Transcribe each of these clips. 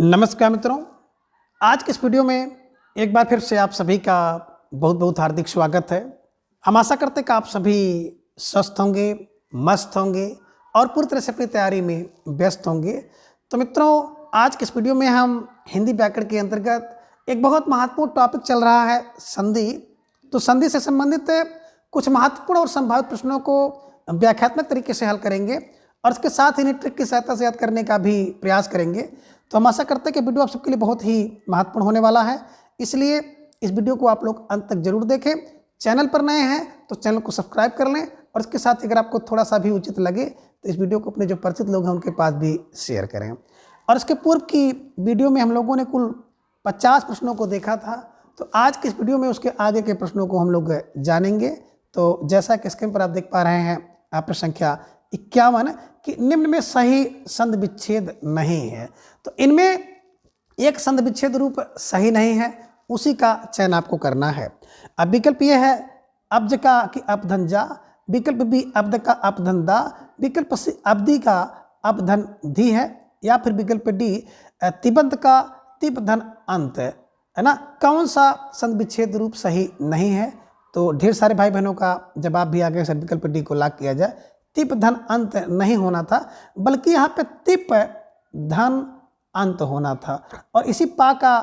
नमस्कार मित्रों, आज के इस वीडियो में एक बार फिर से आप सभी का बहुत बहुत हार्दिक स्वागत है। हम आशा करते हैं कि आप सभी स्वस्थ होंगे, मस्त होंगे और पूरी तरह से अपनी तैयारी में व्यस्त होंगे। तो मित्रों, आज के इस वीडियो में हम हिंदी व्याकरण के अंतर्गत एक बहुत महत्वपूर्ण टॉपिक चल रहा है संधि। तो संधि से संबंधित कुछ महत्वपूर्ण और संभावित प्रश्नों को व्याख्यात्मक तरीके से हल करेंगे और इसके साथ ही ट्रिक की सहायता से याद करने का भी प्रयास करेंगे। तो हम आशा करते हैं कि वीडियो आप सबके लिए बहुत ही महत्वपूर्ण होने वाला है, इसलिए इस वीडियो को आप लोग अंत तक जरूर देखें। चैनल पर नए हैं तो चैनल को सब्सक्राइब कर लें और इसके साथ अगर आपको थोड़ा सा भी उचित लगे तो इस वीडियो को अपने जो परिचित लोग हैं उनके पास भी शेयर करें। और इसके पूर्व की वीडियो में हम लोगों ने कुल 50 प्रश्नों को देखा था, तो आज की इस वीडियो में उसके आगे के प्रश्नों को हम लोग जानेंगे। तो जैसा कि स्क्रीन पर आप देख पा रहे हैं प्रश्न संख्या 51 कि निम्न में सही संधि विच्छेद नहीं है। तो इनमें एक संधि विच्छेद रूप सही नहीं है, उसी का चयन आपको करना है। अब विकल्प ये है अब्ज का कि अपधन जा, विकल्प बी अब्द का अपधन दा, विकल्प सी अब्दी का अपधन धी है, या फिर विकल्प डी तिबंत का तिब धन अंत है ना। कौन सा संधि विच्छेद रूप सही नहीं है? तो ढेर सारे भाई बहनों का जवाब भी आ गया सर, विकल्प डी को लॉक किया जाए। तिप धन अंत नहीं होना था, बल्कि यहाँ पे तिप धन अंत होना था और इसी पा का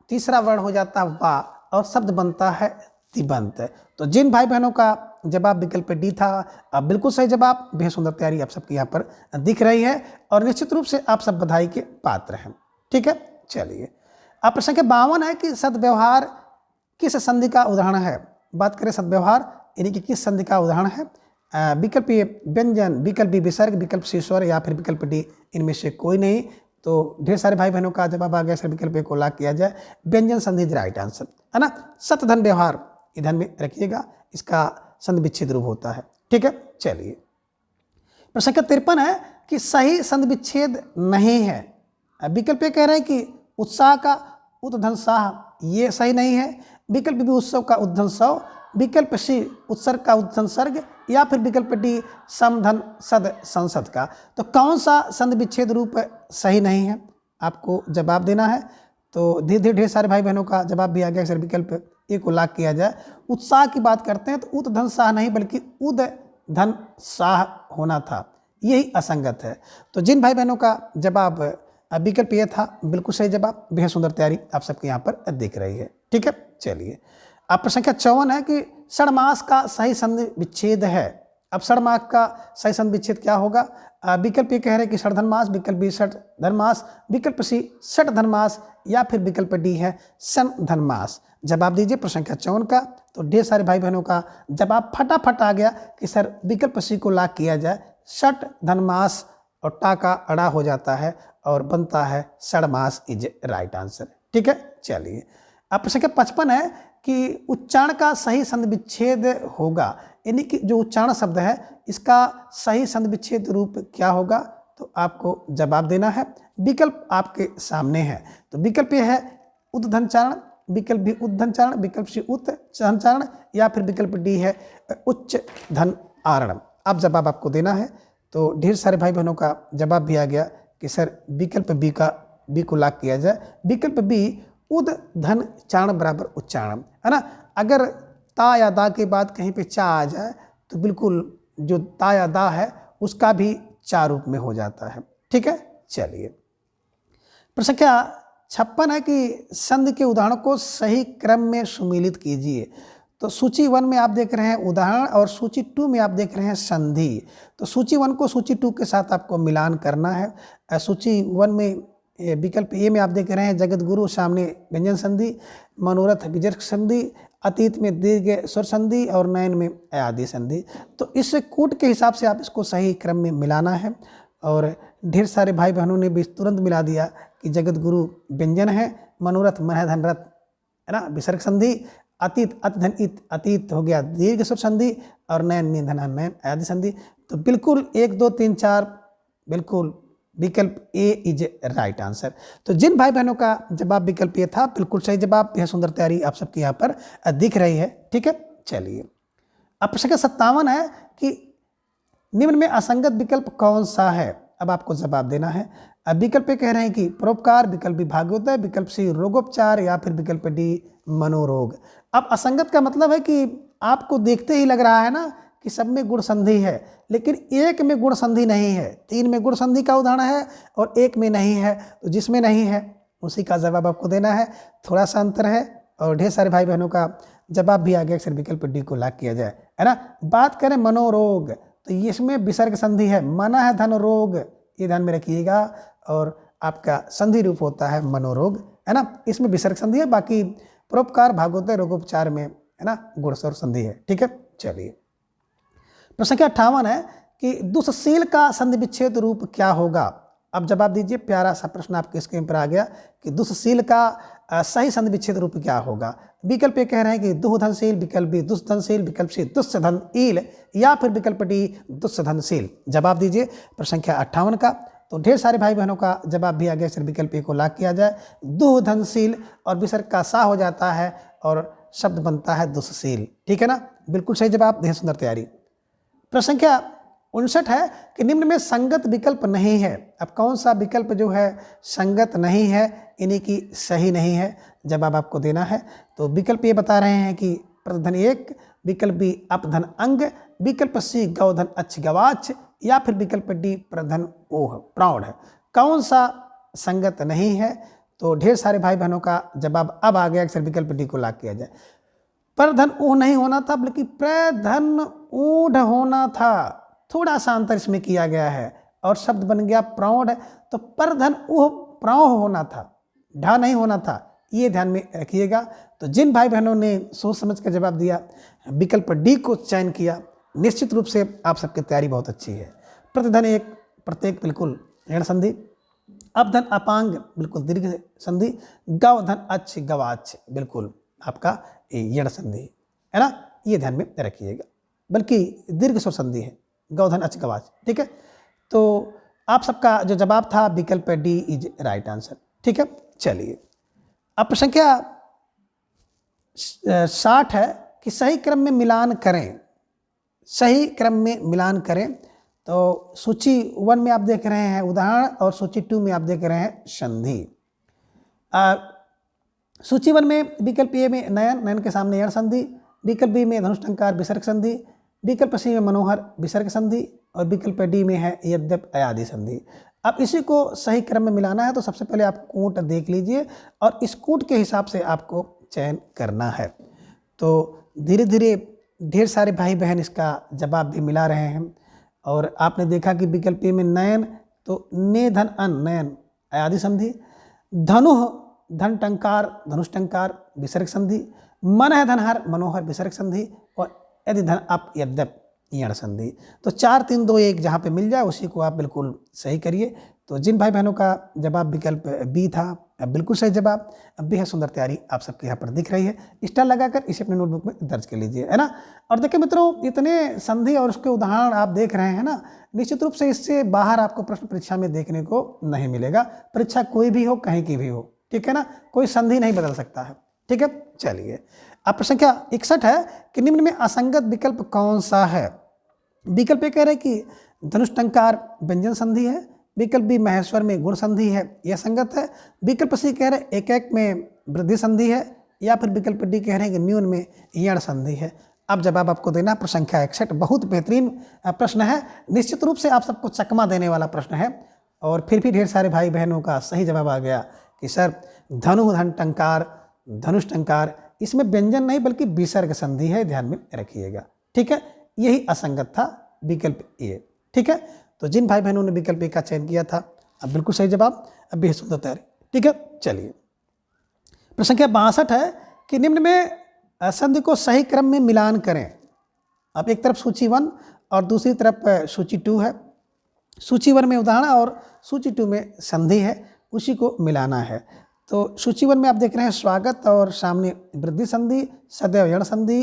तीसरा वर्ण हो जाता है वा और शब्द बनता है तिबंत। तो जिन भाई बहनों का जवाब विकल्प डी था, अब बिल्कुल सही जवाब, बेहद सुंदर तैयारी आप सबकी यहाँ पर दिख रही है और निश्चित रूप से आप सब बधाई के पात्र हैं। ठीक है, चलिए अब प्रश्न संख्या 52 है कि सद्व्यवहार किस संधि का उदाहरण है। बात करें सद्व्यवहार यानी कि किस संधि का उदाहरण है। विकल्प ए व्यंजन, विकल्प बी विसर्ग, विकल्प सी स्वर, या फिर विकल्प डी इनमें से कोई नहीं। तो ढेर सारे भाई बहनों का जवाब आ गया सर, विकल्प ए को लॉक किया जाए। व्यंजन संधि राइट आंसर है ना। सत धन व्यवहार इधर में रखिएगा, इसका संधि विच्छेद रूप होता है। ठीक है, चलिए प्रश्न संख्या 53 है कि सही संधि विच्छेद नहीं है। विकल्प ए कह रहे हैं कि उत्साह का उद्धन साह, ये सही नहीं है। विकल्प बी उत्सव का उद्धन सव, विकल्प सी उत्सर्ग का उद्धन सर्ग, या फिर विकल्प डी समधन सद संसद का। तो कौन सा संधि विच्छेद रूप सही नहीं है, आपको जवाब देना है। तो धीरे धीरे ढेर सारे भाई बहनों का जवाब भी आ गया सर, विकल्प ए को लॉक किया जाए। उत्साह की बात करते हैं तो उत धन साह नहीं बल्कि उद धन साह होना था, यही असंगत है। तो जिन भाई बहनों का जवाब विकल्प ये था, बिल्कुल सही जवाब, बेहद सुंदर तैयारी आप सबके यहाँ पर दिख रही है। ठीक है, चलिए अब प्रश्न संख्या 54 है कि षडमास का सही संधि विच्छेद है। अब षडमास का सही संधि विच्छेद क्या होगा। विकल्प ये कह रहे हैं कि षडधन्मास, विकल्प बी षट धन्मास, विकल्प सी षट धन्मास, या फिर विकल्प डी है सन धन्मास। जवाब दीजिए प्रश्न संख्या 54 का। तो ढेर सारे भाई बहनों का जवाब फटाफट आ गया कि सर विकल्प सी को लॉक किया जाए। षट धन्मास और टा का अड़ा हो जाता है और बनता है षडमास इज राइट आंसर। ठीक है, चलिए अब प्रश्न संख्या 55 है कि उच्चारण का सही संधि विच्छेद होगा, यानी कि जो उच्चारण शब्द है इसका सही संधि विच्छेद रूप क्या होगा। तो आपको जवाब देना है। विकल्प आपके सामने है। तो विकल्प ये है उद्धनचारण, विकल्प भी उद्धनचारण, विकल्प सी उच्चारण, या फिर विकल्प डी है उच्च धन आरण। अब जवाब आपको देना है। तो ढेर सारे भाई बहनों का जवाब भी आ गया कि सर विकल्प बी को लॉक किया जाए। विकल्प बी उद धन चारण बराबर उच्चारण है ना। अगर ता या दा के बाद कहीं पे चा आ जाए तो बिल्कुल जो ता या दा है उसका भी चा रूप में हो जाता है। ठीक है, चलिए प्रश्न संख्या 56 है कि संधि के उदाहरण को सही क्रम में सुमेलित कीजिए। तो सूची 1 में आप देख रहे हैं उदाहरण और सूची 2 में आप देख रहे हैं संधि। तो सूची 1 को सूची 2 के साथ आपको मिलान करना है। सूची 1 में विकल्प ए में आप देख रहे हैं जगत गुरु, सामने व्यंजन संधि, मनोरथ विजर्ग संधि, अतीत में दीर्घ स्वर संधि और नयन में आदि संधि। तो इस कूट के हिसाब से आप इसको सही क्रम में मिलाना है। और ढेर सारे भाई बहनों ने भी तुरंत मिला दिया कि जगत गुरु व्यंजन है, मनोरथ मन धन रथ है ना विसर्ग संधि, अतीत अत धन इत अतीत हो गया दीर्घ स्वर संधि, और नयन में धन नयन आदि संधि। तो बिल्कुल 1 2 3 4 बिल्कुल विकल्प ए इज राइट आंसर। तो जिन भाई बहनों का जवाब विकल्प ए था, बिल्कुल सही जवाब, बेहद सुंदर तैयारी आप सबकी यहाँ पर दिख रही है। ठीक है, चलिए अब प्रश्न संख्या 57 है कि निम्न में असंगत विकल्प कौन सा है। अब आपको जवाब देना है। अब विकल्प ए कह रहे हैं कि परोपकार, विकल्प बी भाग्योदय, विकल्प सी रोगोपचार या फिर विकल्प डी मनोरोग। अब असंगत का मतलब है कि आपको देखते ही लग रहा है ना कि सब में गुण संधि है, लेकिन एक में गुण संधि नहीं है। 3 में गुण संधि का उदाहरण है और एक में नहीं है, तो जिसमें नहीं है उसी का जवाब आपको देना है। थोड़ा सा अंतर है और ढेर सारे भाई बहनों का जवाब भी आगे अक्सर विकल्प डी को लॉक किया जाए, है ना। बात करें मनोरोग, तो इसमें विसर्ग संधि है, मना है धन रोग, ये ध्यान में रखिएगा, और आपका संधि रूप होता है मनोरोग, है ना। इसमें विसर्ग संधि है, बाकी परोपकार, भागोदय, रोगोपचार में, है ना, गुणस्वर संधि है। ठीक है, चलिए प्रश्न संख्या 58 है कि दुष्शील का संधि विच्छेद रूप क्या होगा। अब जवाब दीजिए, प्यारा सा प्रश्न आपके स्क्रीन पर आ गया कि दुष्शील का सही संधि विच्छेद रूप क्या होगा। विकल्प ये कह रहे हैं कि दुःधनशील, विकल्प बी दुष्धनशील, विकल्प सी दुस्सधनशील या फिर विकल्प डी दुस्सधनशील। जवाब दीजिए प्रश्न संख्या 58 का। तो ढेर सारे भाई बहनों का जवाब भी आ गया, सर विकल्प ए को लॉक किया जाए। दुःधनशील और विसर्ग का सा हो जाता है और शब्द बनता है दुष्शील। ठीक है ना, बिल्कुल सही जवाब, ढेर सुंदर तैयारी। प्रश्न संख्या 59 है कि निम्न में संगत विकल्प नहीं है। अब कौन सा विकल्प जो है संगत नहीं है, यानी कि सही नहीं है, जवाब आपको देना है। तो विकल्प ये बता रहे हैं कि प्रधन 1, विकल्प बी अपधन अंग, विकल्प सी गौधन अच्छ गवाच या फिर विकल्प डी प्रधन ओह प्रौढ़। कौन सा संगत नहीं है, तो ढेर सारे भाई बहनों का जवाब अब आ गया, अक्सर विकल्प डी को लॉक किया जाए। प्रधन ऊह नहीं होना था, बल्कि प्रधन ऊढ़ होना था। थोड़ा सा अंतर इसमें किया गया है और शब्द बन गया प्रौढ़। तो परधन ऊह प्रौढ़ होना था, ढा नहीं होना था, ये ध्यान में रखिएगा। तो जिन भाई बहनों ने सोच समझ कर जवाब दिया, विकल्प डी को चयन किया, निश्चित रूप से आप सबकी तैयारी बहुत अच्छी है। प्रतिधन 1 प्रत्येक बिल्कुल ऋण संधि, अपधन अपांग बिल्कुल दीर्घ संधि, गवधन अच्छ गवाच बिल्कुल आपका यण संधि, है ना, ये ध्यान में रखिएगा, बल्कि दीर्घ स्वर संधि है, गौधन अच्छ गवाच। ठीक है, तो आप सबका जो जवाब था विकल्प डी इज राइट आंसर। ठीक है, चलिए अब प्रश्न संख्या 60 है कि सही क्रम में मिलान करें। सही क्रम में मिलान करें, तो सूची 1 में आप देख रहे हैं उदाहरण और सूची 2 में आप देख रहे हैं संधि। सूची 1 में विकल्प ए में नयन, नयन के सामने यण संधि, विकल्प बी में धनुष्टंकार विसर्ग संधि, विकल्प सी में मनोहर विसर्ग संधि और विकल्प डी में है यद्यप अयादि संधि। अब इसी को सही क्रम में मिलाना है, तो सबसे पहले आप कूट देख लीजिए और इस कूट के हिसाब से आपको चयन करना है। तो धीरे धीरे ढेर सारे भाई बहन इसका जवाब भी मिला रहे हैं और आपने देखा कि विकल्प ए में नयन, तो ने धन अन नयन अयादि संधि, धनुः धन टंकार धनुष्टंकार विसर्ग संधि, मन है धनहर मनोहर विसर्ग संधि और यदि धन अप यद्यप यण संधि। तो 4 3 2 1 जहाँ पे मिल जाए उसी को आप बिल्कुल सही करिए। तो जिन भाई बहनों का जवाब विकल्प बी था, बिल्कुल सही जवाब। बेहद सुंदर तैयारी आप सबके यहाँ पर दिख रही है, स्टार लगाकर इसे अपने नोटबुक में दर्ज कर लीजिए, है ना। और देखिए मित्रों, इतने संधि और उसके उदाहरण आप देख रहे हैं ना, निश्चित रूप से इससे बाहर आपको प्रश्न परीक्षा में देखने को नहीं मिलेगा। परीक्षा कोई भी हो, कहीं की भी हो, ठीक है ना, कोई संधि नहीं बदल सकता है। ठीक है, चलिए अब प्रश्न संख्या 61 है कि निम्न में असंगत विकल्प कौन सा है। विकल्प ए कह रहे हैं कि धनुष्टंकार व्यंजन संधि है, विकल्प बी महेश्वर में गुण संधि है, यह संगत है, विकल्प सी कह रहे हैं एक एक में वृद्धि संधि है, या फिर विकल्प डी कह रहे हैं कि न्यून में यण संधि है। अब जवाब आपको देना प्रश्न संख्या 61, बहुत बेहतरीन प्रश्न है, निश्चित रूप से आप सबको चकमा देने वाला प्रश्न है। और फिर भी ढेर सारे भाई बहनों का सही जवाब आ गया कि सर धनु धन टंकार धनुष टंकार, इसमें व्यंजन नहीं बल्कि विसर्ग संधि है, ध्यान में रखिएगा। ठीक है, यही असंगत था विकल्प ए। ठीक है, तो जिन भाई बहनों ने विकल्प ए का चयन किया था, अब बिल्कुल सही जवाब, अब बेहद सुंदर तैयारी। ठीक है, चलिए प्रश्न संख्या 62 है कि निम्न में संधि को सही क्रम में मिलान करें। अब एक तरफ सूची 1 और दूसरी तरफ सूची 2 है। सूची 1 में उदाहरण और सूची 2 में संधि है, उसी को मिलाना है। तो सूची 1 में आप देख रहे हैं स्वागत और सामने वृद्धि संधि, सदैव यण संधि,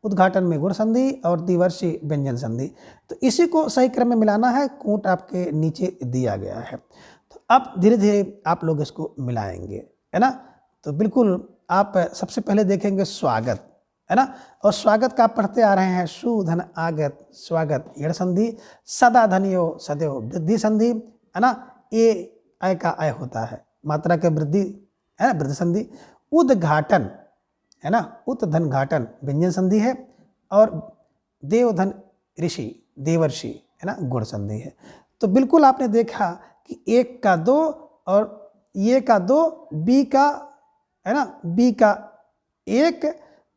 उद्घाटन में गुण संधि और द्विवर्षी व्यंजन संधि। तो इसी को सही क्रम में मिलाना है, कूट आपके नीचे दिया गया है। तो अब धीरे धीरे आप लोग इसको मिलाएंगे, है ना। तो बिल्कुल आप सबसे पहले देखेंगे स्वागत, है ना, और स्वागत का आप पढ़ते आ रहे हैं सुधन आगत स्वागत यण संधि, सदा धनियो सदैव वृद्धि संधि, है ना, ये अय का अय होता है, मात्रा के वृद्धि है ना, वृद्धि संधि। उद्घाटन है ना, उत्धन घाटन व्यंजन संधि है। और देवधन ऋषि देवर्षि है ना, गुण संधि है। तो बिल्कुल आपने देखा कि एक का दो और ये का दो, बी का है ना, बी का एक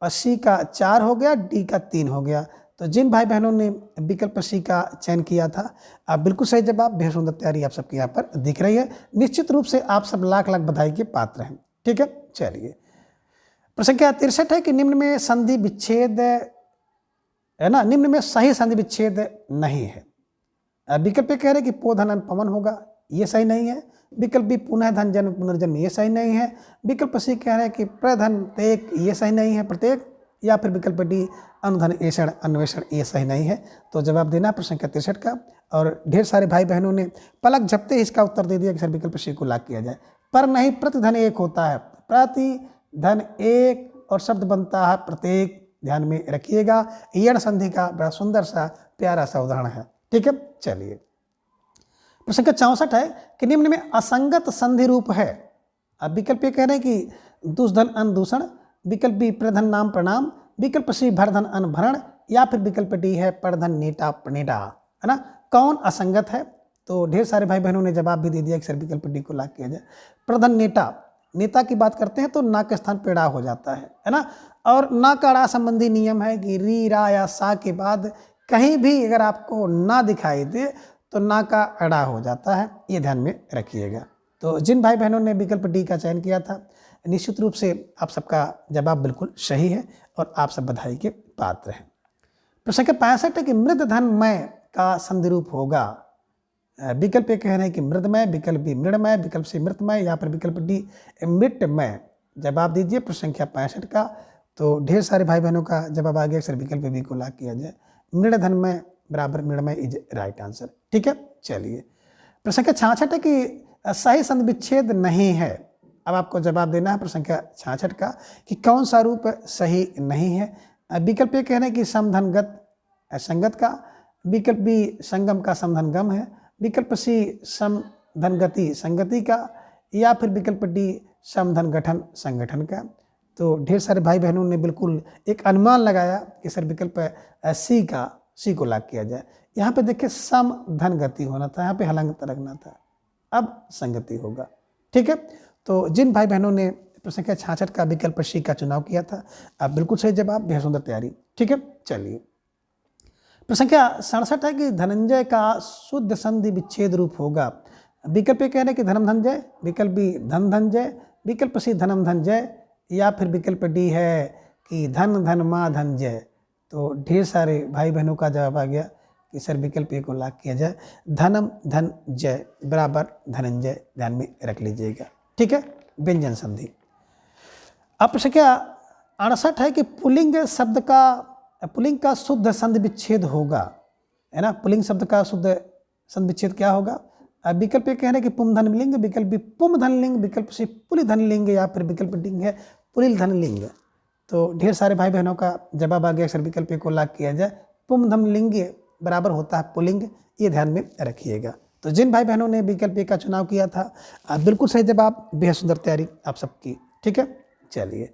और सी का चार हो गया, डी का तीन हो गया। तो जिन भाई बहनों ने विकल्प सी का चयन किया था, आप बिल्कुल सही जवाब, बेहद सुंदर तैयारी आप सबके यहाँ पर दिख रही है। निश्चित रूप से आप सब लाख लाख बधाई के पात्र हैं। ठीक है, चलिए प्रश्न संख्या 63 है कि निम्न में संधि विच्छेद है ना, निम्न में सही संधि विच्छेद नहीं है। विकल्प कह रहे कि पोधन अन पवन होगा, ये सही नहीं है। विकल्प बी पुनः धन जन्म पुनर्जन्म, ये सही नहीं है। विकल्प सी कह रहे हैं कि प्रधन तेक, ये सही नहीं है, प्रत्येक। या फिर विकल्प डी अनुधन ऐषण अन्वेषण, ये सही नहीं है। तो जवाब देना प्रश्न संख्या 63 का। और ढेर सारे भाई बहनों ने पलक झपते ही इसका उत्तर दे दिया कि सर विकल्प सी को लाग किया जाए, पर नहीं, प्रतिधन एक होता है। प्रतिधन एक और शब्द बनता है प्रत्येक, ध्यान में रखिएगा। यण संधि का बड़ा सुंदर सा प्यारा सा उदाहरण है। ठीक है, चलिए प्रश्न संख्या 64 है कि निम्न में असंगत संधि रूप है। अब विकल्प ये कह रहे हैं कि दुष्धन अन दूषण, विकल्प बी प्रधन नाम प्रणाम, विकल्प सी भरधन अन भरण, या फिर विकल्प डी है परधन नेटा प्रणेटा, है ना। कौन असंगत है? तो ढेर सारे भाई बहनों ने जवाब भी दे दिया कि सर विकल्प डी को लाग किया जाए। प्रधन नेटा, नेता की बात करते हैं तो ना के स्थान पेड़ा हो जाता है ना। और ना का ड़ा संबंधी नियम है कि री रा या सा के बाद कहीं भी अगर आपको ना दिखाई दे तो ना का अड़ा हो जाता है, ये ध्यान में रखिएगा। तो जिन भाई बहनों ने विकल्प डी का चयन किया था, निश्चित रूप से आप सबका जवाब बिल्कुल सही है और आप सब बधाई के पात्र हैं। प्रश्न संख्या 65 है कि मृद धन मय का संधि रूप होगा। विकल्प ये कह रहे हैं कि मृदमय, विकल्प बी मृणमय, विकल्प सी मृतमय, या फिर विकल्प डी मृतमय। जवाब दीजिए प्रश्न संख्या 65 का। तो ढेर सारे भाई बहनों का जवाब आ गया सर विकल्प बी को लाग किया जाए। मृणधनमय बराबर मृणमय इज राइट आंसर। ठीक है, चलिए प्रश्न संख्या 66 है कि सही संधि विच्छेद नहीं है। अब आपको जवाब देना है प्रश्न संख्या 66 का कि कौन सा रूप सही नहीं है। विकल्प ये कह रहे हैं कि समधनगत संगत का, विकल्प बी संगम का समधनगम है, विकल्प सी समधनगति संगति का, या फिर विकल्प डी समधन गठन संगठन का। तो ढेर सारे भाई बहनों ने बिल्कुल एक अनुमान लगाया कि सर विकल्प सी को लाग किया जाए। यहाँ पे देखिए समधन गति होना था, यहाँ पे हलंत रखना था, अब संगति होगा। ठीक है, तो जिन भाई बहनों ने प्रश्न संख्या 66 का विकल्प सी का चुनाव किया था, अब बिल्कुल सही जवाब, बेहद सुंदर तैयारी। ठीक है, चलिए प्रश्न संख्या 67 है कि धनंजय का शुद्ध संधि विच्छेद रूप होगा। विकल्प ये कह रहे हैं कि धनम धनजय, विकल्प बी धन धनजय, विकल्प सी धनम धनजय, या फिर विकल्प डी है कि धन धन माँ धनजय। तो ढेर सारे भाई बहनों का जवाब आ गया कि सर विकल्प ए को लाग किया जाए, धनम धन जय बराबर धनंजय, ध्यान में रख लीजिएगा। ठीक है, व्यंजन संधि। अब प्रश्न संख्या 68 है कि पुल्लिंग का शुद्ध संधि विच्छेद होगा, है ना। पुल्लिंग शब्द का शुद्ध संधि विच्छेद क्या होगा? विकल्प ये कह रहे हैं कि पुम धनलिंग, विकल्प बी पुम धनलिंग, विकल्प सी पुलि धनलिंग, या फिर विकल्प डी है पुलिल धनलिंग। तो ढेर सारे भाई बहनों का जवाब आ गया सर विकल्प को लाग किया जाए, पुम धनलिंग बराबर होता है पुलिंग, ये ध्यान में रखिएगा। तो जिन भाई बहनों ने विकल्प का चुनाव किया था, बिल्कुल सही जवाब, बेहद सुंदर तैयारी आप सबकी। ठीक है, चलिए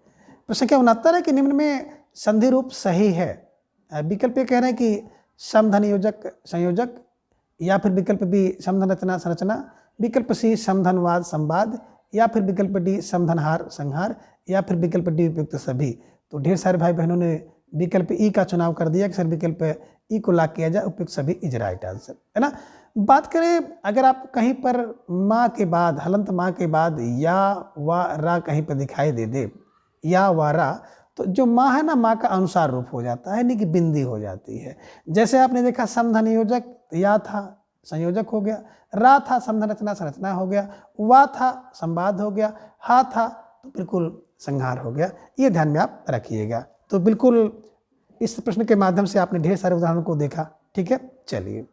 प्रश्न संख्या 69 है कि निम्न में संधि रूप सही है। विकल्प ये कह रहे हैं कि समधन योजक संयोजक, या फिर विकल्प बी समधन रचना संरचना, विकल्प सी समधनवाद संवाद, या फिर विकल्प डी समधनहार संहार, या फिर विकल्प डी उपयुक्त सभी। तो ढेर सारे भाई बहनों ने विकल्प ई का चुनाव कर दिया कि सर विकल्प ई को लाग किया जाए, उपयुक्त सभी इज राइट आंसर, है ना। बात करें अगर आप कहीं पर माँ के बाद, हलंत माँ के बाद या व रा कहीं पर दिखाई दे या व रा, तो जो माँ है ना, माँ का अनुसार रूप हो जाता है, यानी कि बिंदी हो जाती है। जैसे आपने देखा समधन योजक, या था संयोजक हो गया, रा था समधन रचना संरचना हो गया, वा था संवाद हो गया, हा था तो बिल्कुल संहार हो गया, ये ध्यान में आप रखिएगा। तो बिल्कुल इस प्रश्न के माध्यम से आपने ढेर सारे उदाहरणों को देखा। ठीक है, चलिए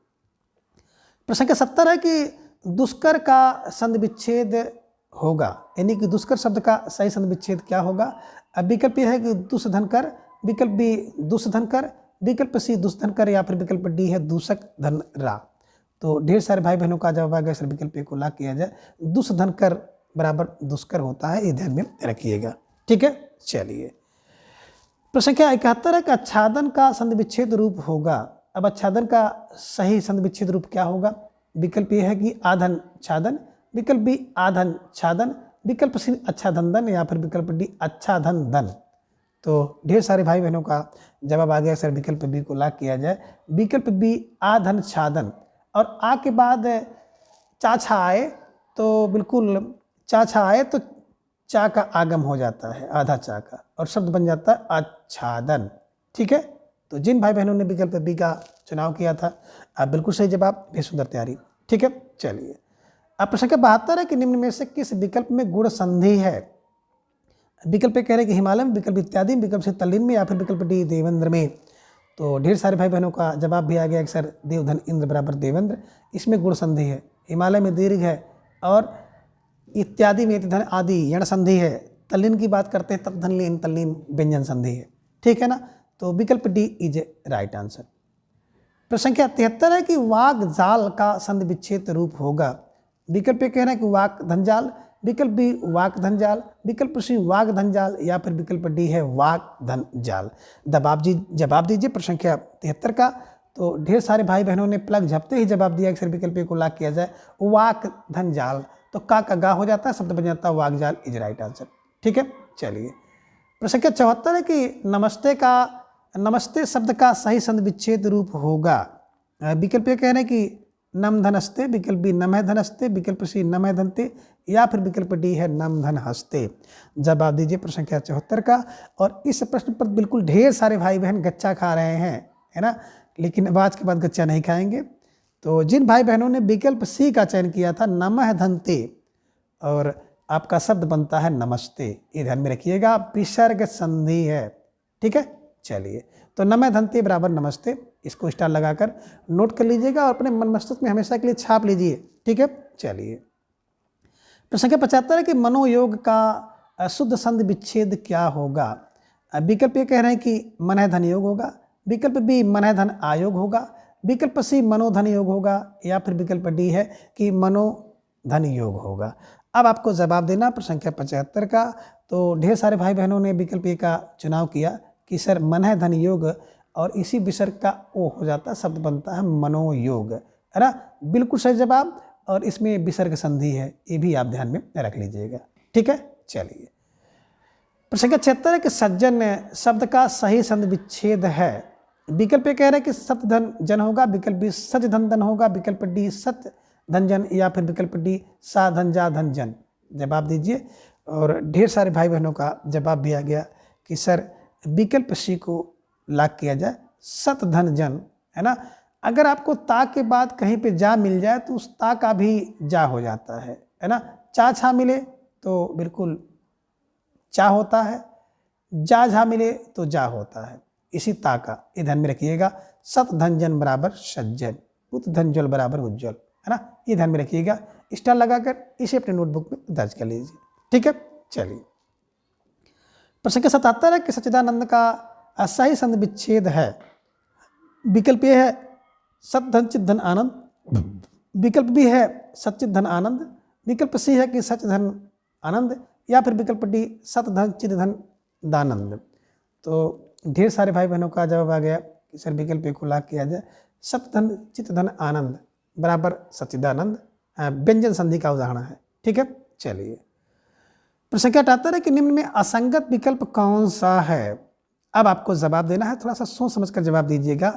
प्रश्न संख्या 70 है कि दुष्कर का संधि विच्छेद होगा, यानी कि दुष्कर शब्द का सही संधि विच्छेद क्या होगा। अब विकल्प यह है कि दुष्धनकर, विकल्प बी दुष्धनकर, विकल्प सी दुष्धनकर, या फिर विकल्प डी है दूषक धन रा। तो ढेर सारे भाई बहनों का जवाब आ गया सर विकल्प ए को ला किया जाए दुष्धन कर बराबर दुष्कर होता है, ये ध्यान में रखिएगा। ठीक है, चलिए प्रश्न क्या 71 है कि आच्छादन का संधि विच्छेद रूप होगा। अब आच्छादन का सही संधि विच्छेद रूप क्या होगा? विकल्प ये है कि आधन छादन, विकल्प बी आधन छादन, विकल्प सी आच्छादन दन या फिर विकल्प डी आच्छादन दन। तो ढेर सारे भाई बहनों का जवाब आ गया सर विकल्प बी को ला किया जाए विकल्प बी आधन छादन, और आ के बाद चाछा आए तो बिल्कुल चाछा आए तो चा का आगम हो जाता है आधा चा का, और शब्द बन जाता है आच्छादन। ठीक है, तो जिन भाई बहनों ने विकल्प बी का चुनाव किया था अब बिल्कुल सही जवाब, भी सुंदर तैयारी। ठीक है, चलिए अब प्रश्न संख्या 72 है कि निम्न में से किस विकल्प में गुण संधि है? विकल्प कह रहे हैं कि हिमालय में, विकल्प इत्यादि में, विकल्प से तल्लीन में या फिर विकल्प डी देवेंद्र में। तो ढेर सारे भाई बहनों का जवाब भी आ गया कि सर देवधन इंद्र बराबर देवेंद्र, इसमें गुण संधि है। हिमालय में दीर्घ है और इत्यादि में धन आदि यण संधि है। तल्लीन की बात करते हैं तब धन लीन तल्लीन व्यंजन संधि है। ठीक है ना, तो विकल्प डी इज राइट आंसर। प्रश्न संख्या 73 है कि वाग जाल का संधि विच्छेद रूप होगा। विकल्प कह रहे हैं कि वाक धनजाल, विकल्प बी वाक धनजाल, विकल्प सी वाग धनजाल या फिर विकल्प डी है वाक धनजाल। जवाब दीजिए प्रश्न संख्या 73 का। तो ढेर सारे भाई बहनों ने प्लग झपते ही जवाब दिया कि सर विकल्प ए को ला किया जाए वाक धनजाल, तो का गा हो जाता है, शब्द बन जाता है वाकजाल, इज राइट आंसर। ठीक है, चलिए प्रश्न संख्या 74 है कि नमस्ते शब्द का सही संधि विच्छेद रूप होगा। विकल्प ये कह रहे हैं कि नम धनस्ते, विकल्प बी नमः धनस्ते, विकल्प सी नमः धनते या फिर विकल्प डी है नम धन हस्ते। जवाब दीजिए प्रश्न संख्या 74 का। और इस प्रश्न पर बिल्कुल ढेर सारे भाई बहन गच्चा खा रहे हैं, है ना, लेकिन अब आज के बाद गच्चा नहीं खाएंगे। तो जिन भाई बहनों ने विकल्प सी का चयन किया था नमः धनते, और आपका शब्द बनता है नमस्ते, ये ध्यान में रखिएगा, विसर्ग संधि है। ठीक है, चलिए तो नमः धनते बराबर नमस्ते, इसको स्टार लगाकर नोट कर लीजिएगा और अपने मन मस्तिष्क में हमेशा के लिए छाप लीजिए। ठीक है, चलिए प्रश्न संख्या 75 है कि मनोयोग का शुद्ध संधि विच्छेद क्या होगा। विकल्प ये कह रहे हैं कि मनः धन योग होगा, विकल्प बी मनः धन आयोग होगा, विकल्प सी मनोधन योग होगा या फिर विकल्प डी है कि मनोधन योग होगा। अब आपको जवाब देना प्रश्न संख्या 75 का। तो ढेर सारे भाई बहनों ने विकल्प ए का चुनाव किया कि सर मनः धन योग, और इसी विसर्ग का ओ हो जाता है, शब्द बनता है मनोयोग, है ना, बिल्कुल सही जवाब। और इसमें विसर्ग संधि है, ये भी आप ध्यान में रख लीजिएगा। ठीक है, चलिए प्रश्न संख्या 76 है कि सज्जन शब्द का सही संधि विच्छेद है। विकल्प ये कह रहे हैं कि सत धन जन होगा, विकल्प बी सच धन धन होगा, विकल्प डी सत धन जन या फिर विकल्प डी सा धन जा धन जन। जवाब दीजिए। और ढेर सारे भाई बहनों का जवाब भी आ गया कि सर विकल्प सी को लाग किया जाए सत धन जन, है ना। अगर आपको ता के बाद कहीं पे जा मिल जाए तो उस ता का भी जा हो जाता है ना। चा छा मिले तो बिल्कुल चा होता है, जा झा मिले तो जा होता है, इसी ता का, ये ध्यान में रखिएगा। सत धन जन बराबर सज्जन, उत धन जल बराबर उज्जवल, है ना, ये ध्यान में रखिएगा। स्टार लगाकर इसे अपने नोटबुक में दर्ज कर लीजिए। ठीक है, चलिए प्रश्न संख्या 77 है कि सच्चिदानंद का सही संधि विच्छेद है। विकल्प ये है सत धन चित धन आनंद, विकल्प बी है सच्चित धन आनंद, विकल्प सी है कि सच धन आनंद या फिर विकल्प डी सत धन चित धन दानंद। तो ढेर सारे भाई बहनों का जवाब आ गया कि सर विकल्प ए को लाग किया जाए सत धन चित धन आनंद बराबर सच्चिदानंद, व्यंजन संधि का उदाहरण है। ठीक है, चलिए प्रश्न संख्या 78 है कि निम्न में असंगत विकल्प कौन सा है। अब आपको जवाब देना है, थोड़ा सा सोच समझ कर जवाब दीजिएगा।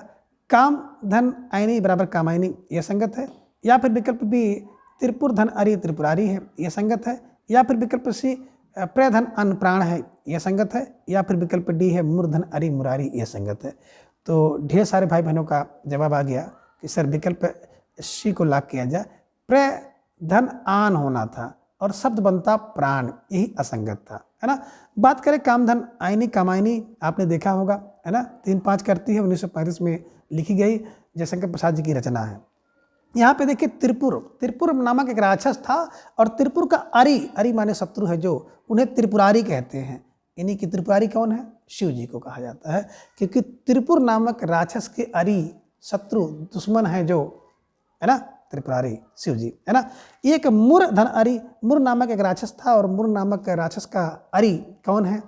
काम धन आयनी बराबर कामायनी, यह संगत है, या फिर विकल्प बी त्रिपुर धन अरि त्रिपुरारी है, यह संगत है, या फिर विकल्प सी प्रधन अन्न प्राण है, यह संगत है, या फिर विकल्प डी है मूर्धन अरि मुरारी, यह संगत है। तो ढेर सारे भाई बहनों का जवाब आ गया कि सर विकल्प सी को लाग किया जाए, प्रधन आन होना था और शब्द बनता प्राण, यही असंगत था, है ना। बात करें कामधन आयनी कामायनी, आपने देखा होगा, है ना, 3-5 करती है, 1935 में लिखी गई, जयशंकर प्रसाद जी की रचना है। यहाँ पे देखिए त्रिपुर नामक एक राक्षस था, और त्रिपुर का अरि माने शत्रु है, जो उन्हें त्रिपुरारी कहते हैं। इन्हीं की त्रिपुरारी कौन है? शिव जी को कहा जाता है, क्योंकि त्रिपुर नामक राक्षस के अरि शत्रु दुश्मन है, जो, है ना, त्रिपुरारी शिव जी, है ना। एक मुर धन अरि, मुर नामक एक राक्षस था और मुर नामक राक्षस का अरि कौन है,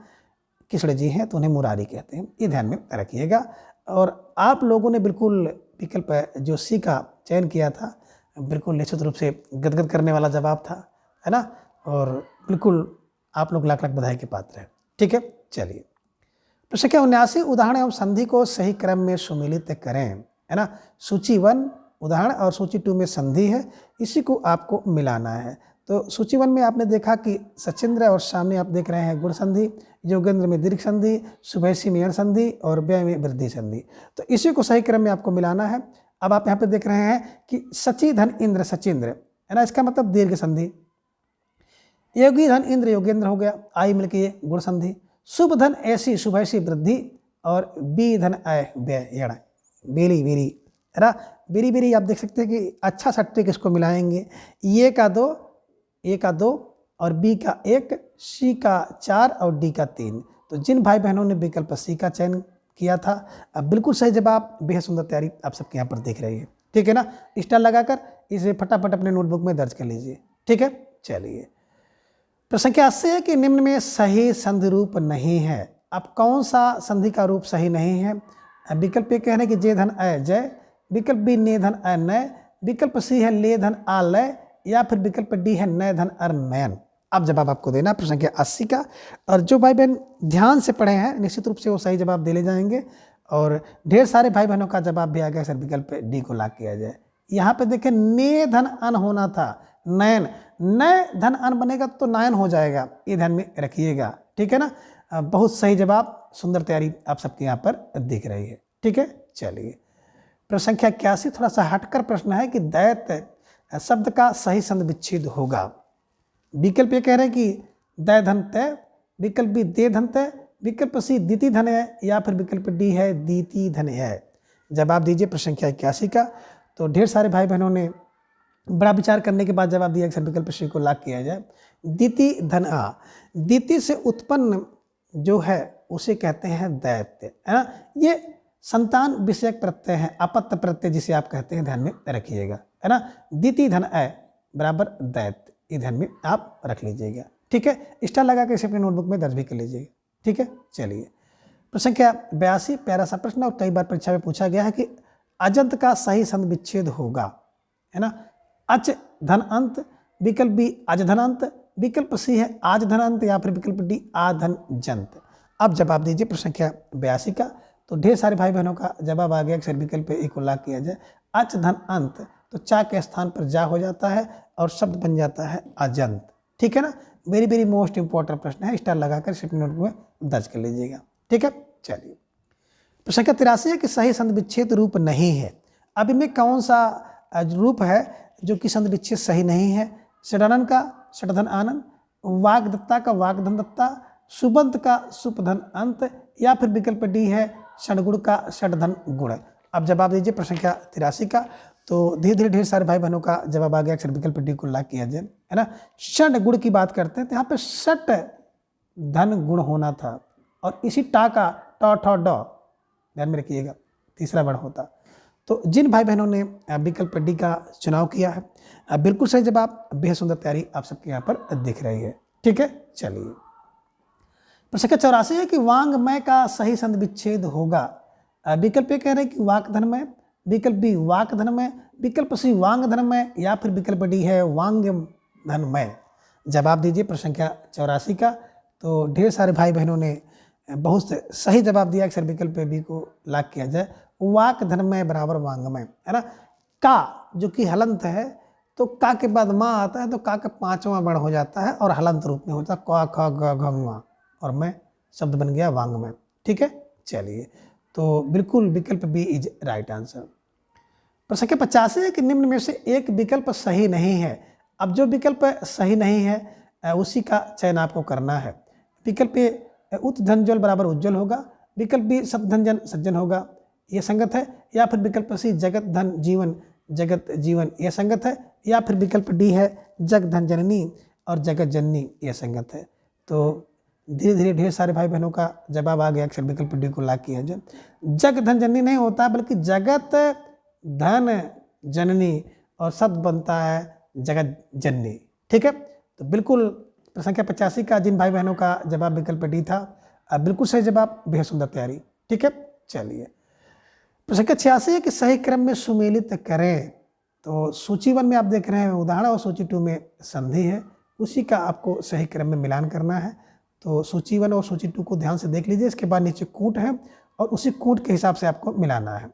कृष्ण जी हैं, तो उन्हें मुरारी कहते हैं, ये ध्यान में रखिएगा। और आप लोगों ने बिल्कुल विकल्प जो सी का चयन किया था, बिल्कुल निश्चित रूप से गदगद करने वाला जवाब था, है ना, और बिल्कुल आप लोग लाख लाख बधाई के पात्र हैं। ठीक है, चलिए प्रश्न संख्या 79, उदाहरण एवं संधि को सही क्रम में सुमिलित करें, है ना। सूची 1 उदाहरण और सूची 2 में संधि है, इसी को आपको मिलाना है। तो सूची 1 में आपने देखा कि सचिंद्र और सामने आप देख रहे हैं गुण संधि, योगेंद्र में दीर्घ संधि, सुभैसी में यण संधि और व्यय में वृद्धि संधि। तो इसी को सही क्रम में आपको मिलाना है। अब आप यहाँ पे देख रहे हैं कि सची धन इंद्र सचिंद्र, है ना, इसका मतलब दीर्घ संधि। योगी धन इंद्र योगेंद्र हो गया, आई मिलके ये गुण संधि। शुभ धन ऐसी शुभैसी वृद्धि और बी धन अय व्यय यण, बेली बेरी, है ना, बेरी बेरी। आप देख सकते हैं कि अच्छा सा ट्रिक इसको मिलाएंगे, ए का 2 और बी का 1, सी का 4 और डी का 3। तो जिन भाई बहनों ने विकल्प सी का चयन किया था, अब बिल्कुल सही जवाब, बेहद सुंदर तैयारी आप सबके यहाँ पर देख रही है। ठीक है ना, स्टार लगाकर इसे फटाफट अपने नोटबुक में दर्ज कर लीजिए। ठीक है, चलिए प्रश्न संख्या 80 है कि निम्न में सही संधि रूप नहीं है। अब कौन सा संधि का रूप सही नहीं है? विकल्प ए कह रहे हैं कि जे धन अय जय, विकल्प बी ने धन अय नय, विकल्प सी है ले धन आ लय, या फिर विकल्प डी है नय धन अर नयन। अब जवाब आपको देना प्रश्न संख्या 80 का, और जो भाई बहन ध्यान से पढ़े हैं निश्चित रूप से वो सही जवाब दे ले जाएंगे। और ढेर सारे भाई बहनों का जवाब भी आ गया सर विकल्प डी को लाग किया जाए। यहाँ पे देखें ने धन अन होना था, नयन, नय धन अन बनेगा तो नयन हो जाएगा, ये ध्यान में रखिएगा। ठीक है ना, बहुत सही जवाब, सुंदर तैयारी आप सबके यहाँ पर दिख रही है। ठीक है, चलिए प्रश्न संख्या 81 थोड़ा सा हटकर प्रश्न है कि दैत शब्द का सही संधि विच्छेद होगा। विकल्प ये कह रहे हैं कि दै धन तय, विकल्प बी दे धन तय, विकल्प सी दीति धन है, या फिर विकल्प डी है दीति धन है। जवाब दीजिए प्रश्न संख्या 81 का। तो ढेर सारे भाई बहनों ने बड़ा विचार करने के बाद जवाब दिया कि सर विकल्प सी को लाग किया जाए। दीति धन आ, दीति से उत्पन्न जो है उसे कहते हैं दैत्य, है ना। ये संतान विषयक प्रत्यय है, अपत्य प्रत्यय जिसे आप कहते हैं, ध्यान में रखिएगा, है ना। दीति धन अय बराबर दैत्य, ये ध्यान में आप रख लीजिएगा। ठीक है, स्टार लगा के इसे अपनी नोटबुक में दर्ज भी कर लीजिएगा। ठीक है, चलिए प्रश्न संख्या 82 प्यारा सा प्रश्न, और कई बार परीक्षा में पूछा गया है कि अजंत का सही संधि विच्छेद होगा, है ना। अच धन अंत, विकल्प बी अज धन अंत, विकल्प सी है आज धन अंत, या फिर विकल्प डी आ धन जंत। अब जवाब दीजिए प्रश्न संख्या 82 का। तो ढेर सारे भाई बहनों का जवाब आ गया कि सर विकल्प ए को लाग किया जाए। अच धन अंत, तो चा के स्थान पर जा हो जाता है और शब्द बन जाता है अजंत। ठीक है ना, वेरी वेरी मोस्ट इंपॉर्टेंट प्रश्न है, स्टार लगाकर अपने नोट में दर्ज कर लीजिएगा। ठीक है, चलिए प्रश्न संख्या 83 है कि सही संधि विच्छेद रूप नहीं है। अब इनमें कौन सा रूप है जो कि संधि विच्छेद सही नहीं है? षडानन का षडधन आनंद, वाग्दत्ता का वाग्धन दत्ता, सुबंत का सुपधन अंत, या फिर विकल्प डी है षडगुण का षडधन गुण। अब जवाब दीजिए प्रश्न संख्या 83 का। तो धीरे धीरे ढेर सारे भाई बहनों का जवाब आ गया अक्सर विकल्प डी को लाग किया जाए, है ना। षड गुण की बात करते हैं तो यहाँ पे षट धन गुण होना था, और इसी टा का ट ठ ड ध्यान में रखिएगा तीसरा वर्ण होता। तो जिन भाई बहनों ने विकल्प डी का चुनाव किया है, बिल्कुल सही जवाब, बेहद सुंदर तैयारी आप सबके यहाँ पर दिख रही है। ठीक है, चलिए प्रश्न संख्या 84 है कि वांग्मय का सही संधि विच्छेद होगा। विकल्प ये कह रहे हैं कि वाक धनमय, विकल्प बी वाक धनमय, विकल्प सी वांग धनमय, या फिर विकल्प डी है वांग धनमय। जवाब दीजिए प्रश्न संख्या 84 का। तो ढेर सारे भाई बहनों ने बहुत सही जवाब दिया कि सर विकल्प बी को लाग किया जाए, वाक धनमय बराबर वांगमय, है ना। का जो कि हलंत है, तो का के बाद माँ आता है तो का का 5वां वर्ण हो जाता है और हलंत रूप में होता है क ख ग घ ङ, और मैं शब्द बन गया वांगमय। ठीक है, चलिए तो बिल्कुल विकल्प बी इज राइट आंसर। प्रश्न संख्या 50 है कि निम्न में से एक विकल्प सही नहीं है। अब जो विकल्प सही नहीं है उसी का चयन आपको करना है। विकल्प ए उत धन जल बराबर उज्जवल होगा, विकल्प बी सत धन जन सज्जन होगा, यह संगत है, या फिर विकल्प सी जगत धन जीवन जगत जीवन, यह संगत है, या फिर विकल्प डी है जग धन जननी और जगत जननी, यह संगत है। तो धीरे धीरे ढेर सारे भाई बहनों का जवाब आ गया अक्सर विकल्प डी को लाग किया जाए। जग धन जननी नहीं होता बल्कि जगत धन जननी, और शब्द बनता है जगत जननी। ठीक है, तो बिल्कुल प्रश्न संख्या 85 का जिन भाई बहनों का जवाब विकल्प डी था, अब बिल्कुल सही जवाब, बेहद सुंदर तैयारी। ठीक है, चलिए प्रश्न संख्या 86 है कि सही क्रम में सुमेलित करें। तो सूची 1 में आप देख रहे हैं उदाहरण और सूची 2 में संधि है, उसी का आपको सही क्रम में मिलान करना है। तो सूची 1 और सूची 2 को ध्यान से देख लीजिए, इसके बाद नीचे कूट है और उसी कूट के हिसाब से आपको मिलाना है।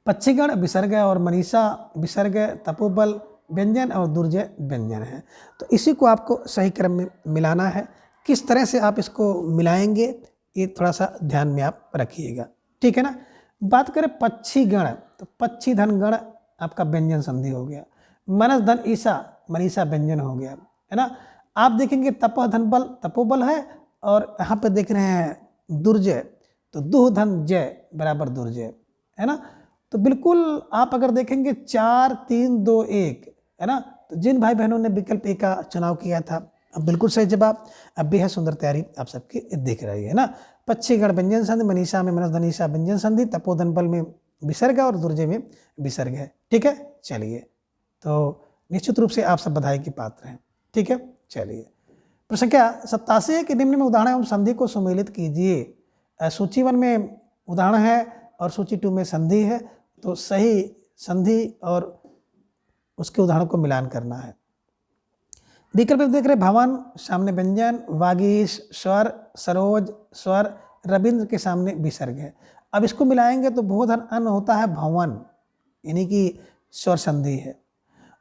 पक्षीगण विसर्ग और मनीषा विसर्ग, तपोबल व्यंजन और दुर्जय व्यंजन है। तो इसी को आपको सही क्रम में मिलाना है। किस तरह से आप इसको मिलाएंगे ये थोड़ा सा ध्यान में आप रखिएगा। ठीक है ना। बात करें पक्षीगण, तो पक्षी धन गण आपका व्यंजन संधि हो गया। मनस धन ईसा, मनीषा व्यंजन हो गया, है ना। आप देखेंगे तपह धन बल, तपोबल है, और यहाँ पे देख रहे हैं दुर्जय, तो दुह धन जय बराबर दुर्जय, है ना। तो बिल्कुल आप अगर देखेंगे 4 3 2 1, है ना। तो जिन भाई बहनों ने विकल्प ए का चुनाव किया था, अब बिल्कुल सही जवाब, अब बेहद सुंदर तैयारी आप सबकी दिख रही है ना। पक्षीगण व्यंजन संधि, मनीषा में मनस धनीषा व्यंजन संधि, तपोधन बल में विसर्ग और दुर्जय में विसर्ग है। ठीक है, चलिए तो निश्चित रूप से आप सब बधाई के पात्र हैं। ठीक है, चलिए प्रश्न संख्या 87 है कि निम्न में उदाहरण एवं संधि को सुमेलित कीजिए। सूची 1 में उदाहरण है और सूची 2 में संधि है, तो सही संधि और उसके उदाहरण को मिलान करना है। विकल्प देख रहे भवन सामने व्यंजन, वागीश स्वर, सरोज स्वर, रविंद्र के सामने विसर्ग है। अब इसको मिलाएंगे तो भू धन अन होता है भवन, यानी कि स्वर संधि है।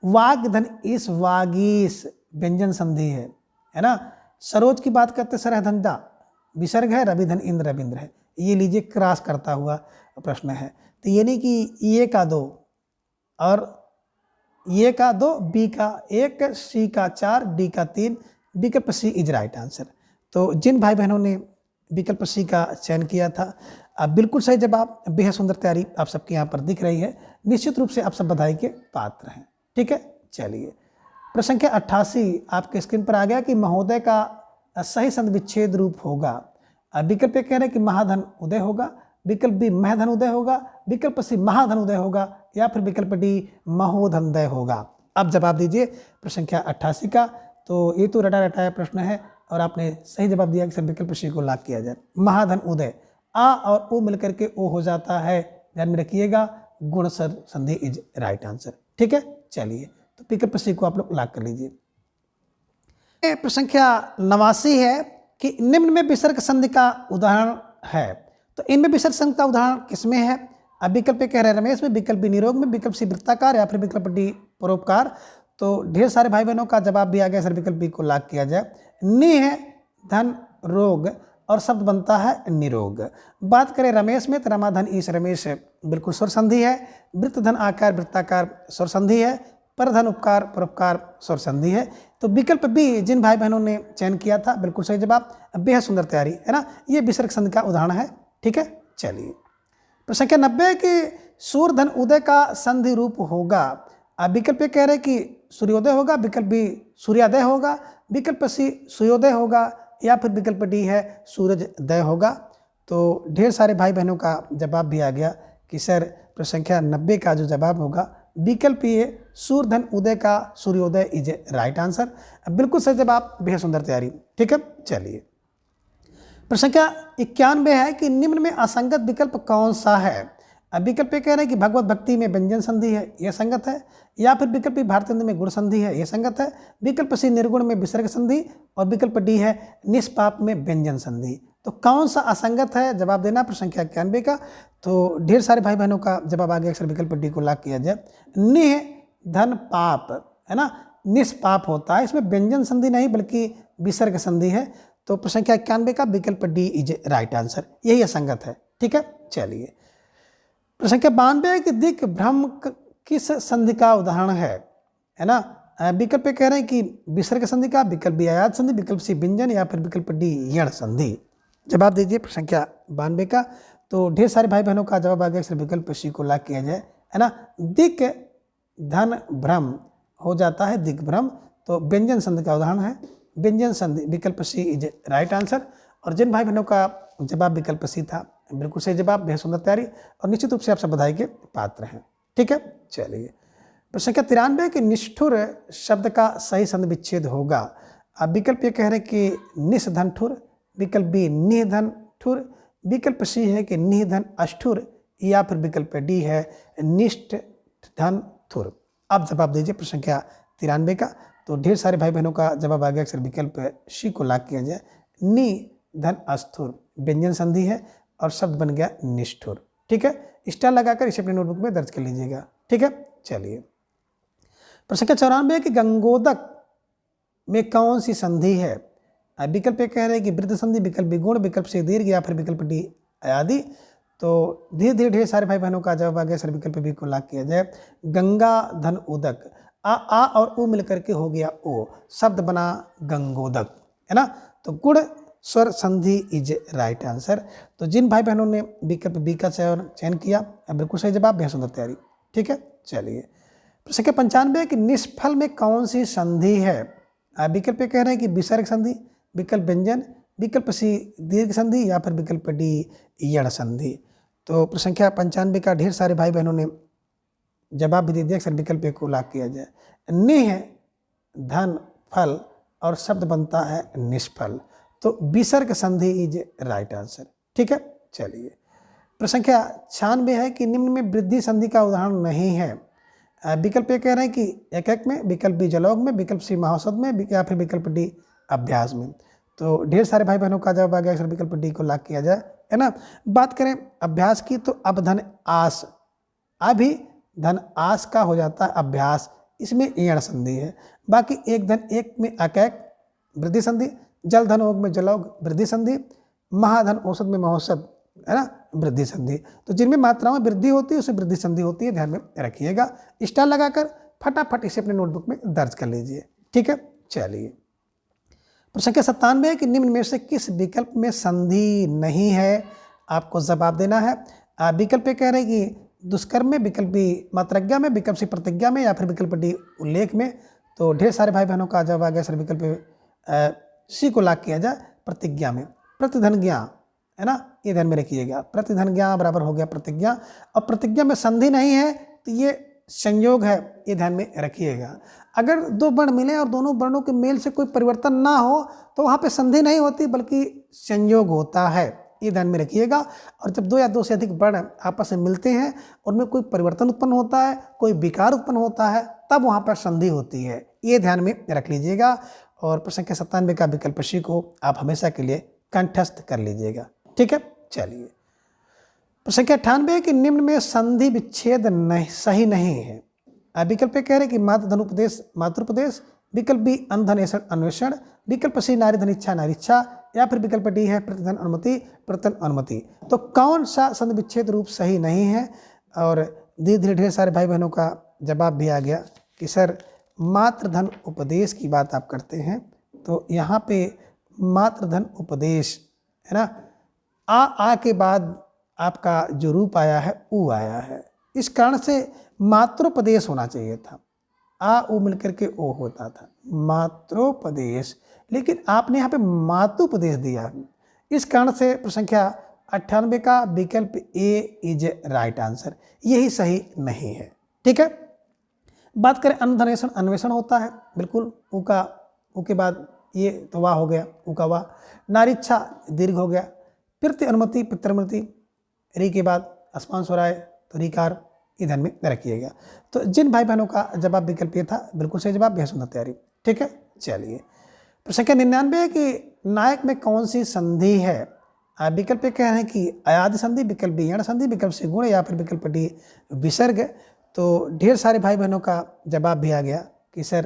वाग धन इस, वागीश व्यंजन संधि है ना। सरोज की बात करते सरह धन दा विसर्ग है, रवि धन इंद्र रविंद्र है। ये लीजिए क्रॉस करता हुआ प्रश्न है, तो यानी कि ये का 2 और ये का 2, बी का 1, सी का 4, डी का 3, विकल्प सी इज राइट आंसर। तो जिन भाई बहनों ने विकल्प सी का चयन किया था, अब बिल्कुल सही जवाब, बेहद सुंदर तैयारी आप सबके यहाँ पर दिख रही है। निश्चित रूप से आप सब बधाई के पात्र हैं। ठीक है, चलिए प्रश्न संख्या 88 आपके स्क्रीन पर आ गया कि महोदय का सही संधि विच्छेद रूप होगा। अब विकल्प कह रहे हैं कि महाधन उदय होगा, विकल्प बी महधन उदय होगा, विकल्प सी महाधन उदय होगा, या फिर विकल्प डी महोधनदय होगा। अब जवाब दीजिए प्रश्न संख्या 88 का। तो ये तो रटा रटाया प्रश्न है और आपने सही जवाब दिया कि सर विकल्प सी को लॉक किया जाए। महाधन उदय, आ और ओ मिलकर के ओ हो जाता है, ध्यान में रखिएगा, गुण सर संधि इज राइट आंसर। ठीक है, चलिए तो विकल्प सी को आप लोग लॉक कर लीजिए। प्रश्न संख्या 89 है कि निम्न में विसर्ग संधि का उदाहरण है। तो इनमें विसर्ग संधि का उदाहरण किसमें है? अब विकल्प कह रहे हैं रमेश में, विकल्प बी निरोग में, विकल्प सी वृत्ताकार, या फिर विकल्प डी परोपकार। तो ढेर सारे भाई बहनों का जवाब भी आ गया, सर विकल्प बी को लॉक किया जाए। नि है धन रोग और शब्द बनता है निरोग। बात करें रमेश में, तो रमाधन ईश रमेश बिल्कुल स्वर संधि है। वृत्त धन आकार वृत्ताकार स्वर संधि है। परधन उपकार परोपकार स्वर संधि है। तो विकल्प बी जिन भाई बहनों ने चयन किया था, बिल्कुल सही जवाब, बेहद सुंदर तैयारी है ना। ये विसर्ग संधि का उदाहरण है। ठीक है, चलिए प्रश्न संख्या 90 कि सूर्य धन उदय का संधि रूप होगा। अब विकल्प कह रहे हैं कि सूर्योदय होगा, विकल्प बी सूर्योदय होगा, विकल्प सी सूर्योदय होगा, या फिर विकल्प डी है सूरजदय होगा। तो ढेर सारे भाई बहनों का जवाब भी आ गया कि सर प्रश्न संख्या 90 का जो जवाब होगा विकल्प ये सूर्य धन उदय का सूर्योदय इज राइट आंसर। बिल्कुल सही जवाब, बेहद सुंदर तैयारी। ठीक है, चलिए प्रश्न संख्या 91 है कि निम्न में असंगत विकल्प कौन सा है। अब विकल्प कह रहे हैं कि भगवत भक्ति में व्यंजन संधि है, यह संगत है, या फिर विकल्प भारतीय में गुण संधि है, यह संगत है, विकल्प सी निर्गुण में विसर्ग संधि, और विकल्प डी है निष्पाप में व्यंजन संधि। तो कौन सा असंगत है, जवाब देना प्रश्न संख्या 91 का। तो ढेर सारे भाई बहनों का जवाब आ गया, अक्सर विकल्प डी को लॉक किया जाए। निह धन पाप है ना, निष्पाप होता है, इसमें व्यंजन संधि नहीं बल्कि विसर्ग संधि है। तो प्रश्न संख्या 91 का विकल्प डी इज राइट आंसर, यही असंगत है। ठीक है, चलिए प्रश्न संख्या 92 कि दिक भ्रम किस संधि का उदाहरण है ना। विकल्प कह रहे हैं कि विसर्ग संधि का, विकल्प बी आयात संधि, विकल्प सी व्यंजन, या फिर विकल्प डी यण संधि। जवाब दीजिए प्रश्न संख्या 92 का। तो ढेर सारे भाई बहनों का जवाब आ गया, सिर्फ विकल्प सी को लॉक किया जाए, है ना। दिक धन भ्रम हो जाता है दिग्भ्रम, तो व्यंजन संधि का उदाहरण है व्यंजन संधि, विकल्प सी इज राइट आंसर। और जिन भाई बहनों का जवाब विकल्प सी था, बिल्कुल सही जवाब, बेहद सुंदर तैयारी, और निश्चित रूप से आप सब बधाई के पात्र हैं। ठीक है, चलिए प्रश्न संख्या 93 कि निष्ठुर शब्द का सही संधि विच्छेद होगा। अब विकल्प ये कह रहे कि निस्धन ठुर, विकल्प बी निधन ठुर, विकल्प सी है कि निधन अष्ठुर, या फिर विकल्प डी है निष्ठ धन थुर। आप जवाब दीजिए प्रश्न संख्या 93 का। तो ढेर सारे भाई बहनों का जवाब आ गया। अक्सर विकल्प सी को लाग किया जाए, नि धन अस्थुर व्यंजन संधि है और शब्द बन गया निष्ठुर। ठीक है, स्टार लगाकर इसे अपनी नोटबुक में दर्ज कर लीजिएगा। ठीक है, चलिए प्रश्न संख्या 94 कि गंगोदक में कौन सी संधि है। विकल्प कह रहे हैं कि वृद्ध संधि, विकल्प बी गुण, विकल्प सी दीर्घ, या फिर विकल्प डी आदि। तो धीरे धीरे ढेर सारे भाई बहनों का जवाब आ गया। सर विकल्प बी को लाग किया जाए, गंगा धन उदक। आ और उ मिलकर के हो गया ओ, शब्द बना गंगोदक, है ना। तो गुण स्वर संधि इज राइट आंसर। तो जिन भाई बहनों ने विकल्प बी का चयन किया, बिल्कुल सही जवाब, बेहद सुंदर तैयारी। ठीक है, चलिए प्रश्न के 95 कि निष्फल में कौन सी संधि है। विकल्प कह रहे हैं कि विसर्ग संधि, विकल्प व्यंजन, विकल्प सी दीर्घ संधि, या फिर विकल्प डी यण संधि। तो प्रश्न संख्या 95 का ढेर सारे भाई बहनों ने जवाब भी दे दिया। सर विकल्प को लाग किया जाए, निह धन फल और शब्द बनता है निष्फल। तो विसर्ग संधि इज राइट आंसर। ठीक है, चलिए प्रश्न संख्या 96 है कि निम्न में वृद्धि संधि का उदाहरण नहीं है। विकल्प ये कह रहे हैं कि एक एक में, विकल्प बी जलौग में, विकल्प सी महाौषध में, या फिर विकल्प डी अभ्यास में। तो ढेर सारे भाई बहनों का जवाब आ गया। विकल्प डी को लाग किया जाए, है ना। बात करें अभ्यास की तो अब धन आस, अभी धन आस का हो जाता है अभ्यास, इसमें यण संधि है। बाकी एक धन एक में अकैक वृद्धि संधि, जल धन ओग में जलौग वृद्धि संधि, महाधन औषध में महौषध, है ना, वृद्धि संधि। तो जिनमें मात्राओं में वृद्धि होती है उसे वृद्धि संधि होती है, ध्यान में रखिएगा। स्टार लगाकर फटाफट इसे अपने नोटबुक में दर्ज कर लीजिए। ठीक है, चलिए प्रश्न संख्या 97 कि निम्न में से किस विकल्प में संधि नहीं है। आपको जवाब देना है। विकल्प कह रहे हैं कि दुष्कर्म में, विकल्प बी मात्रज्ञा में, विकल्प सी प्रतिज्ञा में, या फिर विकल्प डी उल्लेख में। तो ढेर सारे भाई बहनों का जवाब आ गया। सर विकल्प सी को लाग किया जाए, प्रतिज्ञा में। प्रतिधन ज्ञा, है ना, ये ध्यान में रखिएगा। प्रतिधन ज्ञा बराबर हो गया प्रतिज्ञा, और प्रतिज्ञा में संधि नहीं है तो ये संयोग है, ये ध्यान में रखिएगा। अगर दो वर्ण मिले और दोनों वर्णों के मेल से कोई परिवर्तन ना हो तो वहाँ पे संधि नहीं होती बल्कि संयोग होता है, ये ध्यान में रखिएगा। और जब दो या दो से अधिक वर्ण आपस में मिलते हैं, उनमें कोई परिवर्तन उत्पन्न होता है, कोई विकार उत्पन्न होता है, तब वहाँ पर संधि होती है, ये ध्यान में रख लीजिएगा। और प्रश्न संख्या 97 का विकल्प सी को आप हमेशा के लिए कंठस्थ कर लीजिएगा। ठीक है, चलिए प्रश्न संख्या 98 कि निम्न में संधि विच्छेद नहीं सही नहीं है। विकल्प कह रहे कि मातृधनुपदेश मातृपदेश, विकल्प बी अंधन अन्वेषण, विकल्प सी नारी धन इच्छा नारीच्छा, या फिर विकल्प डी है प्रतिधन अनुमति प्रतिधन अनुमति। तो कौन सा संधि विच्छेद रूप सही नहीं है। और धीरे धीरे ढेर सारे भाई बहनों का जवाब भी आ गया कि सर मातृधन उपदेश की बात आप करते हैं, तो यहाँ पे मातृधन उपदेश, है ना, आ के बाद आपका जो रूप आया है ऊ आया है, इस कारण से मातृोपदेश होना चाहिए था। आ ऊ मिलकर के ओ होता था मातृोपदेश, लेकिन आपने यहाँ पे मातृोपदेश दिया। इस कारण से प्रश्न संख्या 98 का विकल्प ए इज राइट आंसर, यही सही नहीं है। ठीक है, बात करें अन्वेषण, अन्वेषण होता है बिल्कुल, ऊ का ऊ के बाद ये तो वाह हो गया, ऊ का वाह। नारीच्छा दीर्घ हो गया, पितृ अनुमति पितृमति, री के बाद आसमान स्वराय तो रिकार, ये ध्यान में रखिएगा। तो जिन भाई बहनों का जवाब विकल्प ये था, बिल्कुल सही जवाब, बेहद सुंदर तैयारी। ठीक है, चलिए प्रश्न संख्या 99 है कि नायक में कौन सी संधि है। विकल्प कह रहे हैं कि अयादि संधि, विकल्प बी यण संधि, विकल्प सी गुण, या फिर विकल्प डी विसर्ग। तो ढेर सारे भाई बहनों का जवाब भी आ गया कि सर,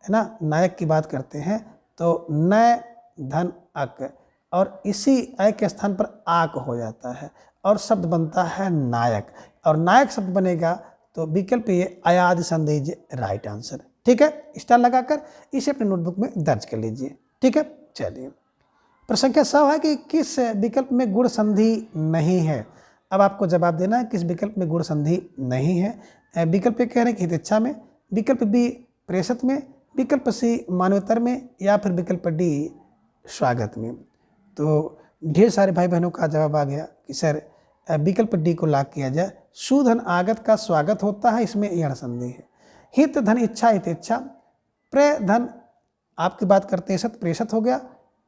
है ना, नायक की बात करते हैं तो नय धन अक, और इसी अय के स्थान पर आक हो जाता है और शब्द बनता है नायक, और नायक शब्द बनेगा तो विकल्प ये अयादि संधि इज राइट आंसर। ठीक है, स्टार लगाकर इसे अपने नोटबुक में दर्ज कर लीजिए। ठीक है, चलिए प्रश्न संख्या 100 है कि किस विकल्प में गुण संधि नहीं है। अब आपको जवाब देना है किस विकल्प में गुण संधि नहीं है। विकल्प कह रहे हैं कि हितैषा में, विकल्प बी प्रेषित में, विकल्प सी मानवेतर में, या फिर विकल्प डी स्वागत में। तो ढेर सारे भाई बहनों का जवाब आ गया कि सर विकल्प डी को लाग किया जाए, सुधन आगत का स्वागत होता है, इसमें यण संधि है। हित धन इच्छा हितेच्छा, प्र धन आपकी बात करते हैं सत प्रेषत हो गया,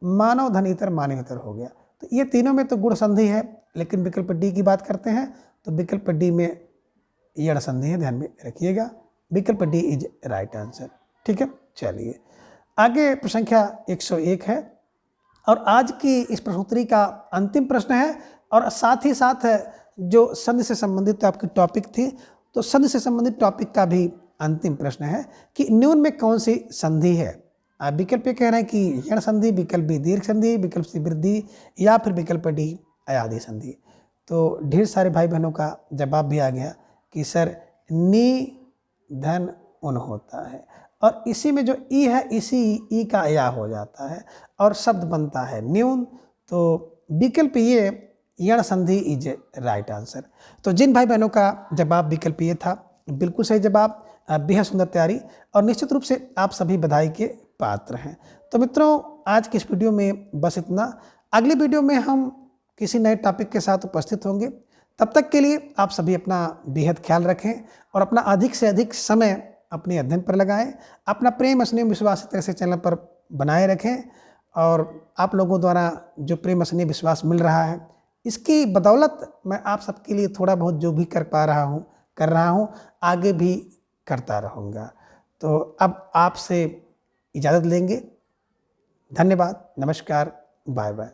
मानव धन इतर मानवेतर हो गया। तो ये तीनों में तो गुण संधि है, लेकिन विकल्प डी की बात करते हैं तो विकल्प डी में यण संधि है, ध्यान में रखिएगा। विकल्प डी इज राइट आंसर। ठीक है, चलिए आगे प्रश्न संख्या 101 है और आज की इस प्रश्नोत्तरी का अंतिम प्रश्न है और साथ ही साथ जो संधि से संबंधित आपकी टॉपिक थी, तो संधि से संबंधित टॉपिक का भी अंतिम प्रश्न है कि निम्न में कौन सी संधि है। आप विकल्प ये कह रहे हैं कि यण संधि, विकल्प बी दीर्घ संधि, विकल्प सी वृद्धि या फिर विकल्प डी अयादि संधि। तो ढेर सारे भाई बहनों का जवाब भी आ गया कि सर नी धन उन होता है और इसी में जो ई है इसी ई का या हो जाता है और शब्द बनता है न्यून। तो विकल्प ये यण संधि इज राइट आंसर। तो जिन भाई बहनों का जवाब विकल्प ये था, बिल्कुल सही जवाब, बेहद सुंदर तैयारी और निश्चित रूप से आप सभी बधाई के पात्र हैं। तो मित्रों आज की इस वीडियो में बस इतना। अगली वीडियो में हम किसी नए टॉपिक के साथ उपस्थित होंगे। तब तक के लिए आप सभी अपना बेहद ख्याल रखें और अपना अधिक से अधिक समय अपने अध्ययन पर लगाएं। अपना प्रेम स्नेह विश्वास इस तरह से चैनल पर बनाए रखें और आप लोगों द्वारा जो प्रेम स्नेह विश्वास मिल रहा है, इसकी बदौलत मैं आप सबके लिए थोड़ा बहुत जो भी कर रहा हूँ आगे भी करता रहूँगा। तो अब आपसे इजाज़त लेंगे। धन्यवाद, नमस्कार, बाय बाय।